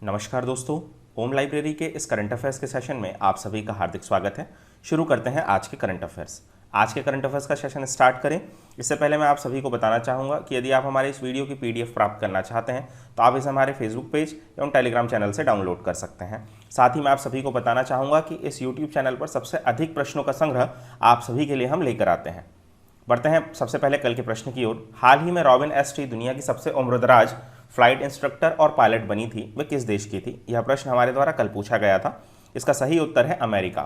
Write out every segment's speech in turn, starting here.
नमस्कार दोस्तों, ओम लाइब्रेरी के इस करंट अफेयर्स के सेशन में आप सभी का हार्दिक स्वागत है। शुरू करते हैं आज के करंट अफेयर्स। आज के करंट अफेयर्स का सेशन स्टार्ट करें इससे पहले मैं आप सभी को बताना चाहूँगा कि यदि आप हमारे इस वीडियो की पीडीएफ प्राप्त करना चाहते हैं तो आप इसे हमारे फेसबुक पेज एवं टेलीग्राम चैनल से डाउनलोड कर सकते हैं। साथ ही मैं आप सभी को बताना चाहूँगा कि इस यूट्यूब चैनल पर सबसे अधिक प्रश्नों का संग्रह आप सभी के लिए हम लेकर आते हैं। बढ़ते हैं सबसे पहले कल के प्रश्न की ओर। हाल ही में रॉबिन एस.टी दुनिया की सबसे उम्रदराज फ्लाइट इंस्ट्रक्टर और पायलट बनी थी, वह किस देश की थी? यह प्रश्न हमारे द्वारा कल पूछा गया था। इसका सही उत्तर है अमेरिका।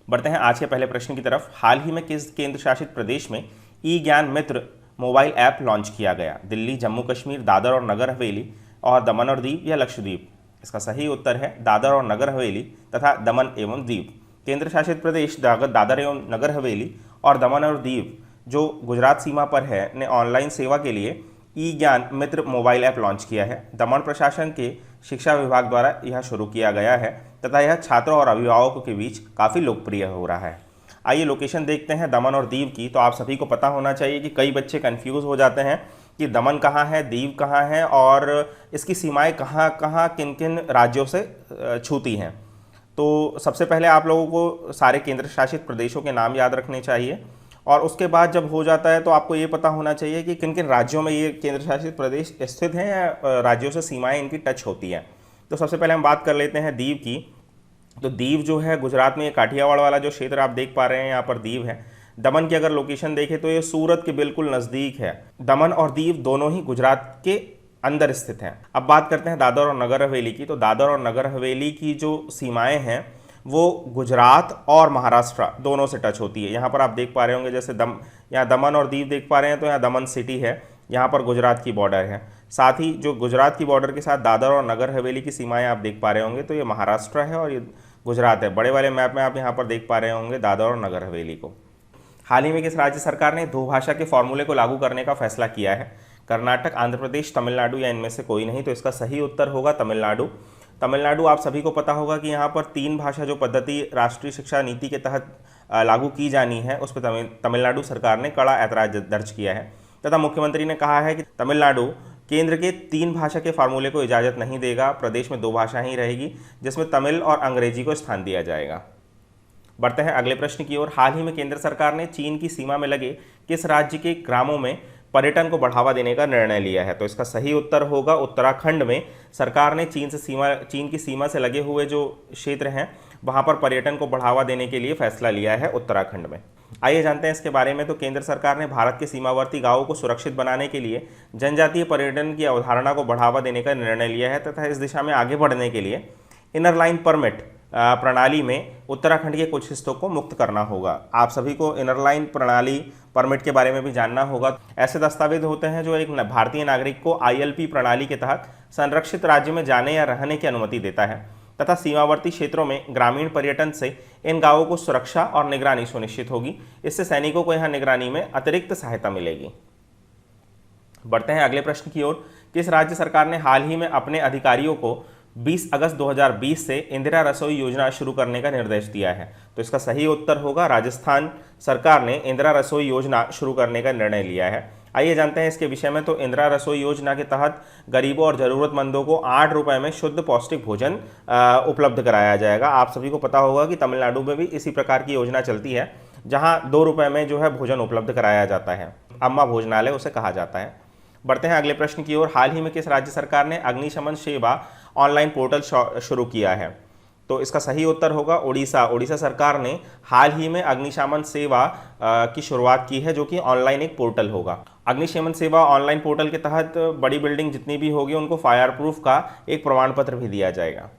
बढ़ते हैं आज के पहले प्रश्न की तरफ। हाल ही में किस केंद्र शासित प्रदेश में ई ज्ञान मित्र मोबाइल ऐप लॉन्च किया गया? दिल्ली, जम्मू कश्मीर, दादर और नगर हवेली और दमन और दीव या लक्षद्वीप? इसका सही उत्तर है दादर और नगर हवेली तथा दमन एवं दीव। केंद्र शासित प्रदेश दादर एवं नगर हवेली और दमन और दीव जो गुजरात सीमा पर है ने ऑनलाइन सेवा के लिए ई ज्ञान मित्र मोबाइल ऐप लॉन्च किया है। दमन प्रशासन के शिक्षा विभाग द्वारा यह शुरू किया गया है तथा यह छात्रों और अभिभावकों के बीच काफ़ी लोकप्रिय हो रहा है। आइए लोकेशन देखते हैं दमन और दीव की। तो आप सभी को पता होना चाहिए कि कई बच्चे कंफ्यूज हो जाते हैं कि दमन कहाँ है, दीव कहाँ है और इसकी सीमाएं कहाँ कहाँ किन किन राज्यों से छूती हैं। तो सबसे पहले आप लोगों को सारे केंद्र शासित प्रदेशों के नाम याद रखने चाहिए और उसके बाद जब हो जाता है तो आपको ये पता होना चाहिए कि किन किन राज्यों में ये केंद्र शासित प्रदेश स्थित हैं या राज्यों से सीमाएं इनकी टच होती हैं। तो सबसे पहले हम बात कर लेते हैं दीव की। तो दीव जो है गुजरात में ये काठियावाड़ वाला जो क्षेत्र आप देख पा रहे हैं, यहाँ पर दीव है। दमन की अगर लोकेशन देखें तो ये सूरत के बिल्कुल नज़दीक है। दमन और दीव दोनों ही गुजरात के अंदर स्थित हैं। अब बात करते हैं दादर और नगर हवेली की। तो दादर और नगर हवेली की जो सीमाएँ हैं वो गुजरात और महाराष्ट्र दोनों से टच होती है। यहाँ पर आप देख पा रहे होंगे जैसे यहाँ दमन और दीव देख पा रहे हैं तो यहाँ दमन सिटी है, यहाँ पर गुजरात की बॉर्डर है। साथ ही जो गुजरात की बॉर्डर के साथ दादर और नगर हवेली की सीमाएं आप देख पा रहे होंगे तो ये महाराष्ट्र है और ये गुजरात है। बड़े वाले मैप में आप यहाँ पर देख पा रहे होंगे दादर और नगर हवेली को। हाल ही में किस राज्य सरकार ने दो भाषा के फॉर्मूले को लागू करने का फैसला किया है? कर्नाटक, आंध्र प्रदेश, तमिलनाडु या इनमें से कोई नहीं? तो इसका सही उत्तर होगा तमिलनाडु। तमिलनाडु आप सभी को पता होगा कि यहाँ पर 3 भाषा जो पद्धति राष्ट्रीय शिक्षा नीति के तहत लागू की जानी है उस पर तमिलनाडु सरकार ने कड़ा ऐतराज दर्ज किया है तथा मुख्यमंत्री ने कहा है कि तमिलनाडु केंद्र के 3 भाषा के फार्मूले को इजाज़त नहीं देगा। प्रदेश में 2 भाषा ही रहेगी जिसमें तमिल और अंग्रेजी को स्थान दिया जाएगा। बढ़ते हैं अगले प्रश्न की ओर। हाल ही में केंद्र सरकार ने चीन की सीमा में लगे किस राज्य के ग्रामों में पर्यटन को बढ़ावा देने का निर्णय लिया है? तो इसका सही उत्तर होगा उत्तराखंड में सरकार ने चीन की सीमा से लगे हुए जो क्षेत्र हैं वहां पर पर्यटन को बढ़ावा देने के लिए फैसला लिया है उत्तराखंड में। आइए जानते हैं इसके बारे में। तो केंद्र सरकार ने भारत के सीमावर्ती गांवों को सुरक्षित बनाने के लिए जनजातीय पर्यटन की अवधारणा को बढ़ावा देने का निर्णय लिया है तथा इस दिशा में आगे बढ़ने के लिए इनर लाइन परमिट प्रणाली में उत्तराखंड के कुछ हिस्सों को मुक्त करना होगा। आप सभी को इनर लाइन प्रणाली परमिट के बारे में भी जानना होगा। ऐसे दस्तावेज होते हैं जो एक भारतीय नागरिक को आईएलपी प्रणाली के तहत संरक्षित राज्य में जाने या रहने की अनुमति देता है तथा सीमावर्ती क्षेत्रों में ग्रामीण पर्यटन से इन गांवों को सुरक्षा और निगरानी सुनिश्चित होगी। इससे सैनिकों को यहाँ निगरानी में अतिरिक्त सहायता मिलेगी। बढ़ते हैं अगले प्रश्न की ओर। किस राज्य सरकार ने हाल ही में अपने अधिकारियों को 20 अगस्त 2020 से इंदिरा रसोई योजना शुरू करने का निर्देश दिया है? तो इसका सही उत्तर होगा राजस्थान सरकार ने इंदिरा रसोई योजना शुरू करने का निर्णय लिया है। आइए जानते हैं इसके विषय में। तो इंदिरा रसोई योजना के तहत गरीबों और ज़रूरतमंदों को 8 रुपये में शुद्ध पौष्टिक भोजन उपलब्ध कराया जाएगा। आप सभी को पता होगा कि तमिलनाडु में भी इसी प्रकार की योजना चलती है जहाँ 2 रुपये में जो है भोजन उपलब्ध कराया जाता है। अम्मा भोजनालय उसे कहा जाता है। बढ़ते हैं अगले प्रश्न की ओर। हाल ही में किस राज्य सरकार ने अग्निशमन सेवा ऑनलाइन पोर्टल शुरू किया है? तो इसका सही उत्तर होगा उड़ीसा। उड़ीसा सरकार ने हाल ही में अग्निशमन सेवा की शुरुआत की है जो कि ऑनलाइन एक पोर्टल होगा। अग्निशमन सेवा ऑनलाइन पोर्टल के तहत बड़ी बिल्डिंग जितनी भी होगी उनको फायर प्रूफ का एक प्रमाण पत्र भी दिया जाएगा।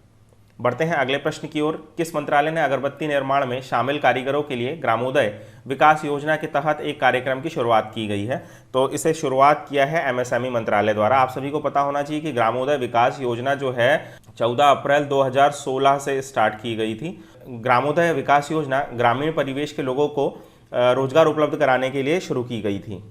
बढ़ते हैं अगले प्रश्न की ओर। किस मंत्रालय ने अगरबत्ती निर्माण में शामिल कारीगरों के लिए ग्रामोदय विकास योजना के तहत एक कार्यक्रम की शुरुआत की गई है? तो इसे शुरुआत किया है एमएसएमई मंत्रालय द्वारा। आप सभी को पता होना चाहिए कि ग्रामोदय विकास योजना जो है 14 अप्रैल 2016 से स्टार्ट की गई थी। ग्रामोदय विकास योजना ग्रामीण परिवेश के लोगों को रोजगार उपलब्ध कराने के लिए शुरू की गई थी।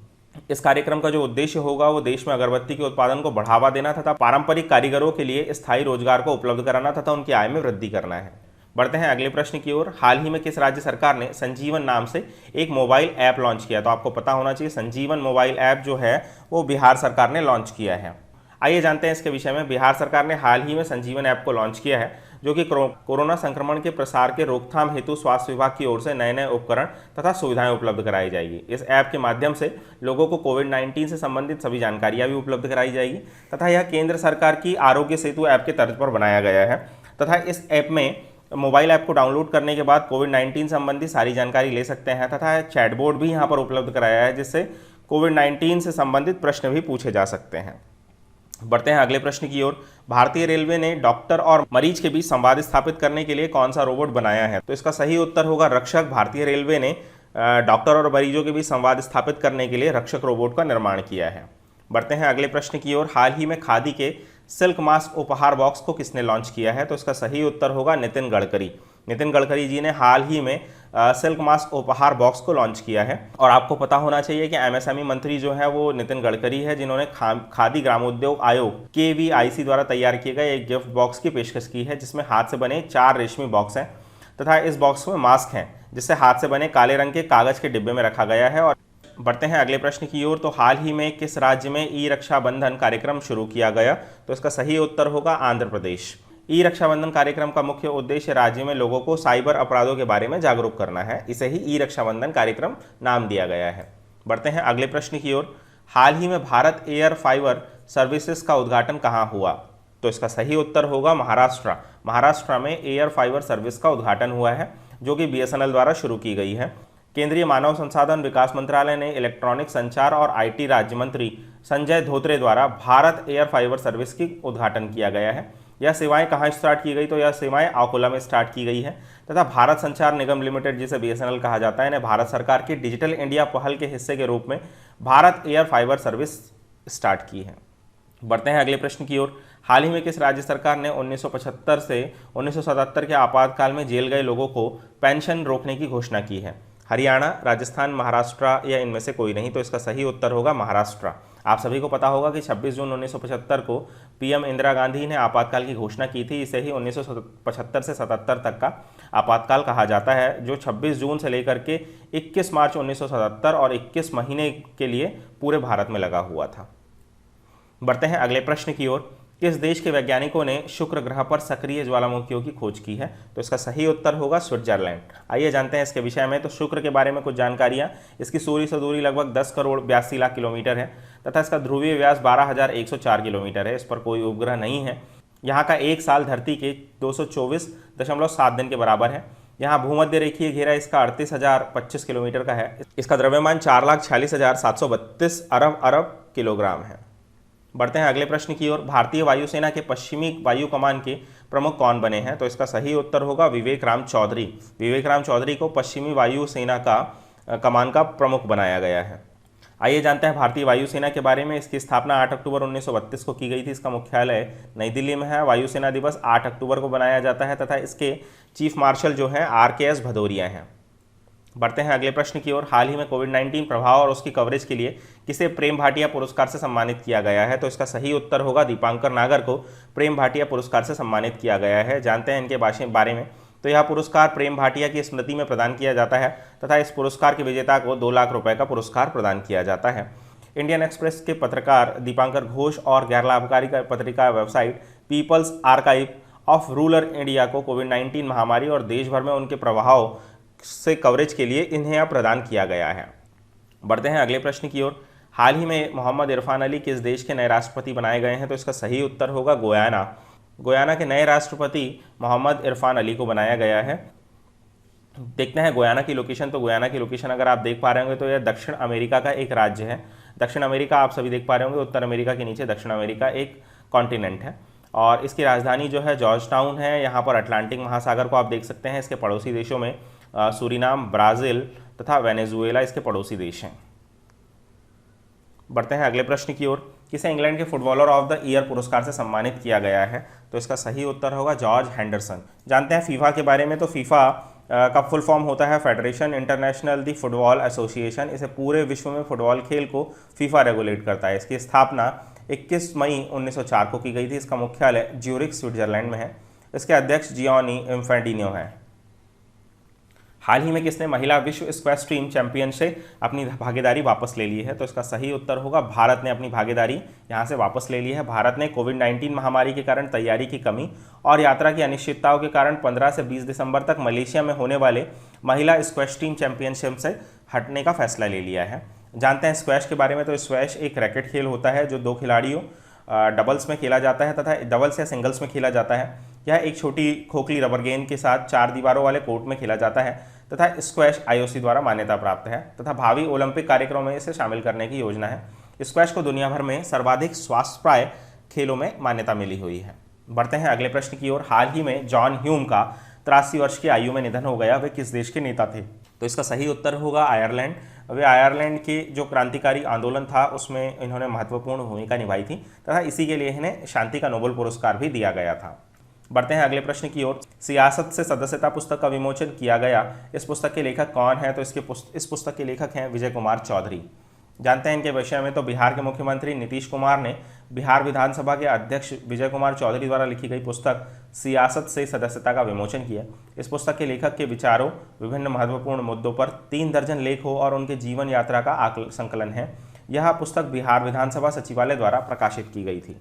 इस कार्यक्रम का जो उद्देश्य होगा वो देश में अगरबत्ती के उत्पादन को बढ़ावा देना तथा पारंपरिक कारीगरों के लिए स्थायी रोजगार को उपलब्ध कराना तथा उनकी आय में वृद्धि करना है। बढ़ते हैं अगले प्रश्न की ओर। हाल ही में किस राज्य सरकार ने संजीवन नाम से एक मोबाइल ऐप लॉन्च किया? तो आपको पता होना चाहिए संजीवन मोबाइल ऐप जो है वो बिहार सरकार ने लॉन्च किया है। आइए जानते हैं इसके विषय में। बिहार सरकार ने हाल ही में संजीवन ऐप को लॉन्च किया है, जो कि कोरोना संक्रमण के प्रसार के रोकथाम हेतु स्वास्थ्य विभाग की ओर से नए नए उपकरण तथा सुविधाएं उपलब्ध कराई जाएगी। इस ऐप के माध्यम से लोगों को कोविड-19 से संबंधित सभी जानकारियां भी उपलब्ध कराई जाएगी तथा यह केंद्र सरकार की आरोग्य सेतु ऐप के तर्ज पर बनाया गया है तथा इस ऐप में मोबाइल ऐप को डाउनलोड करने के बाद कोविड-19 संबंधी सारी जानकारी ले सकते हैं तथा चैटबोर्ड भी यहाँ पर उपलब्ध कराया है, जिससे कोविड-19 से संबंधित प्रश्न भी पूछे जा सकते हैं। बढ़ते हैं अगले प्रश्न की ओर। भारतीय रेलवे ने डॉक्टर और मरीज के बीच संवाद स्थापित करने के लिए कौन सा रोबोट बनाया है? तो इसका सही उत्तर होगा रक्षक। भारतीय रेलवे ने डॉक्टर और मरीजों के बीच संवाद स्थापित करने के लिए रक्षक रोबोट का निर्माण किया है। बढ़ते हैं अगले प्रश्न की ओर। हाल ही में खादी के सिल्क मास्क उपहार बॉक्स को किसने लॉन्च किया है? तो इसका सही उत्तर होगा नितिन गडकरी। नितिन गडकरी जी ने हाल ही में सिल्क मास्क उपहार बॉक्स को लॉन्च किया है। और आपको पता होना चाहिए कि एमएसएमई मंत्री जो है वो नितिन गडकरी है, जिन्होंने खादी ग्रामोद्योग आयोग KVIC द्वारा तैयार किए गए एक गिफ्ट बॉक्स की पेशकश की है, जिसमें हाथ से बने 4 रेशमी बॉक्स हैं तथा इस बॉक्स में मास्क हैं, जिससे हाथ से बने काले रंग के कागज के डिब्बे में रखा गया है। और बढ़ते हैं अगले प्रश्न की ओर। तो हाल ही में किस राज्य में ई रक्षाबंधन कार्यक्रम शुरू किया गया? तो इसका सही उत्तर होगा आंध्र प्रदेश। ई रक्षाबंधन कार्यक्रम का मुख्य उद्देश्य राज्य में लोगों को साइबर अपराधों के बारे में जागरूक करना है, इसे ही ई रक्षाबंधन कार्यक्रम नाम दिया गया है। बढ़ते हैं अगले प्रश्न की ओर। हाल ही में भारत एयर फाइबर सर्विसेज का उद्घाटन कहाँ हुआ? तो इसका सही उत्तर होगा महाराष्ट्र। महाराष्ट्र में एयर फाइबर सर्विस का उद्घाटन हुआ है, जो कि BSNL द्वारा शुरू की गई है। केंद्रीय मानव संसाधन विकास मंत्रालय ने इलेक्ट्रॉनिक संचार और IT राज्य मंत्री संजय धोत्रे द्वारा भारत एयर फाइबर सर्विस की उद्घाटन किया गया है। यह सेवाएं कहाँ स्टार्ट की गई? तो यह सेवाएं अकोला में स्टार्ट की गई है तथा भारत संचार निगम लिमिटेड, जिसे BSNL कहा जाता है, ने भारत सरकार की डिजिटल इंडिया पहल के हिस्से के रूप में Bharat air fibre service start की है। बढ़ते हैं अगले प्रश्न की ओर। हाल ही में किस राज्य सरकार ने 1975 से 1977 के आपातकाल में जेल गए लोगों को पेंशन रोकने की घोषणा की है? हरियाणा, राजस्थान, महाराष्ट्र या इनमें से कोई नहीं? तो इसका सही उत्तर होगा महाराष्ट्र। आप सभी को पता होगा कि 26 जून 1975 को PM इंदिरा गांधी ने आपातकाल की घोषणा की थी। इसे ही 1975 से 77 तक का आपातकाल कहा जाता है, जो 26 जून से लेकर के 21 मार्च 1977 और 21 महीने के लिए पूरे भारत में लगा हुआ था। बढ़ते हैं अगले प्रश्न की ओर। किस देश के वैज्ञानिकों ने शुक्र ग्रह पर सक्रिय ज्वालामुखियों की खोज की है? तो इसका सही उत्तर होगा स्विट्जरलैंड। आइए जानते हैं इसके विषय में। तो शुक्र के बारे में कुछ जानकारियां। इसकी सूर्य से दूरी लगभग 10 करोड़ 82 लाख किलोमीटर है तथा इसका ध्रुवीय व्यास 12,104 किलोमीटर है। इस पर कोई उपग्रह नहीं है। यहाँ का एक साल धरती के 224.7 दिन के बराबर है। यहाँ भूमध्य रेखीय घेरा इसका 38,025 किलोमीटर का है। इसका द्रव्यमान 4,46,732 अरब किलोग्राम है। बढ़ते हैं अगले प्रश्न की ओर। भारतीय वायुसेना के पश्चिमी वायु कमान के प्रमुख कौन बने हैं? तो इसका सही उत्तर होगा विवेक राम चौधरी। विवेक राम चौधरी को पश्चिमी वायुसेना का कमान का प्रमुख बनाया गया है। आइए जानते हैं भारतीय वायुसेना के बारे में। इसकी स्थापना 8 अक्टूबर 1932 को की गई थी। इसका मुख्यालय नई दिल्ली में है। वायुसेना दिवस 8 अक्टूबर को मनाया जाता है तथा इसके चीफ मार्शल जो हैं RKS भदौरिया हैं। बढ़ते हैं अगले प्रश्न की ओर। हाल ही में कोविड-19 प्रभाव और उसकी कवरेज के लिए किसे प्रेम भाटिया पुरस्कार से सम्मानित किया गया है? तो इसका सही उत्तर होगा दीपांकर नागर को प्रेम भाटिया पुरस्कार से सम्मानित किया गया है। जानते हैं इनके बारे में। तो यह पुरस्कार प्रेम भाटिया की स्मृति में प्रदान किया जाता है तथा इस पुरस्कार के विजेता को 2 लाख रुपए का पुरस्कार प्रदान किया जाता है। इंडियन एक्सप्रेस के पत्रकार दीपांकर घोष और गैर लाभकारी पत्रिका website People's Archive of Rural India को कोविड-19 महामारी और देश भर में उनके प्रभाव से कवरेज के लिए इन्हें प्रदान किया गया है। बढ़ते हैं अगले प्रश्न की ओर। हाल ही में मोहम्मद इरफान अली किस देश के नए राष्ट्रपति बनाए गए हैं? तो इसका सही उत्तर होगा गुयाना। गुयाना के नए राष्ट्रपति मोहम्मद इरफान अली को बनाया गया है। देखते हैं गुयाना की लोकेशन। तो गुयाना की लोकेशन अगर आप देख पा रहे होंगे तो यह दक्षिण अमेरिका का एक राज्य है। दक्षिण अमेरिका आप सभी देख पा रहे होंगे। उत्तर अमेरिका के नीचे दक्षिण अमेरिका एक कॉन्टिनेंट है और इसकी राजधानी जो है जॉर्ज टाउन है। यहाँ पर अटलांटिक महासागर को आप देख सकते हैं। इसके पड़ोसी देशों में सूरीनाम, ब्राज़ील तथा वेनेजुएला इसके पड़ोसी देश हैं। बढ़ते हैं अगले प्रश्न की ओर। किसे इंग्लैंड के फुटबॉलर ऑफ द ईयर पुरस्कार से सम्मानित किया गया है? तो इसका सही उत्तर होगा जॉर्ज हेंडरसन। जानते हैं फीफा के बारे में। तो फीफा का फुल फॉर्म होता है फेडरेशन इंटरनेशनल दी फुटबॉल एसोसिएशन। इसे पूरे विश्व में फुटबॉल खेल को फीफा रेगुलेट करता है। इसकी स्थापना 21 मई 1904 को की गई थी। इसका मुख्यालय ज्यूरिख स्विट्जरलैंड में है। इसके अध्यक्ष जियोनी इन्फैंटिनो हैं। हाल ही में किसने महिला विश्व स्क्वैश टीम चैंपियन से अपनी भागीदारी वापस ले ली है? तो इसका सही उत्तर होगा भारत ने अपनी भागीदारी यहाँ से वापस ले ली है। भारत ने कोविड-19 महामारी के कारण तैयारी की कमी और यात्रा की अनिश्चितताओं के कारण 15 से 20 दिसंबर तक मलेशिया में होने वाले महिला स्क्वैश टीम चैंपियनशिप से हटने का फैसला ले लिया है। जानते हैं स्क्वैश के बारे में। तो स्क्वैश एक रैकेट खेल होता है जो 2 खिलाड़ियों डबल्स में खेला जाता है तथा डबल्स या सिंगल्स में खेला जाता है। यह एक छोटी खोखली रबर गेंद के साथ 4 दीवारों वाले कोर्ट में खेला जाता है तथा स्क्वैश आईओसी द्वारा मान्यता प्राप्त है तथा भावी ओलंपिक कार्यक्रमों में इसे शामिल करने की योजना है। स्क्वैश को दुनिया भर में सर्वाधिक स्वास्थ्यप्राय खेलों में मान्यता मिली हुई है। बढ़ते हैं अगले प्रश्न की ओर। हाल ही में जॉन ह्यूम का 83 वर्ष की आयु में निधन हो गया। वे किस देश के नेता थे? तो इसका सही उत्तर होगा आयरलैंड। वे आयरलैंड के जो क्रांतिकारी आंदोलन था उसमें इन्होंने महत्वपूर्ण भूमिका निभाई थी तथा इसी के लिए इन्हें शांति का नोबेल पुरस्कार भी दिया गया था। बढ़ते हैं अगले प्रश्न की ओर। सियासत से सदस्यता पुस्तक का विमोचन किया गया। इस पुस्तक के लेखक कौन है? तो इस पुस्तक के लेखक हैं विजय कुमार चौधरी। जानते हैं इनके विषय में। तो बिहार के मुख्यमंत्री नीतीश कुमार ने बिहार विधानसभा के अध्यक्ष विजय कुमार चौधरी द्वारा लिखी गई पुस्तक सियासत से सदस्यता का विमोचन किया। इस पुस्तक के लेखक के विचारों, विभिन्न महत्वपूर्ण मुद्दों पर 3 दर्जन लेखों और उनके जीवन यात्रा का संकलन है। यह पुस्तक बिहार विधानसभा सचिवालय द्वारा प्रकाशित की गई थी।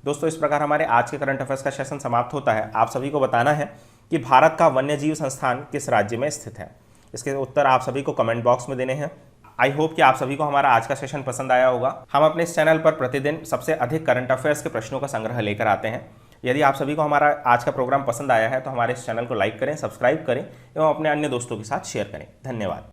दोस्तों, इस प्रकार हमारे आज के करंट अफेयर्स का सेशन समाप्त होता है। आप सभी को बताना है कि भारत का वन्यजीव संस्थान किस राज्य में स्थित है। इसके उत्तर आप सभी को कमेंट बॉक्स में देने हैं। आई होप कि आप सभी को हमारा आज का सेशन पसंद आया होगा। हम अपने इस चैनल पर प्रतिदिन सबसे अधिक करंट अफेयर्स के प्रश्नों का संग्रह लेकर आते हैं। यदि आप सभी को हमारा आज का प्रोग्राम पसंद आया है तो हमारे इस चैनल को लाइक करें, सब्सक्राइब करें एवं अपने अन्य दोस्तों के साथ शेयर करें। धन्यवाद।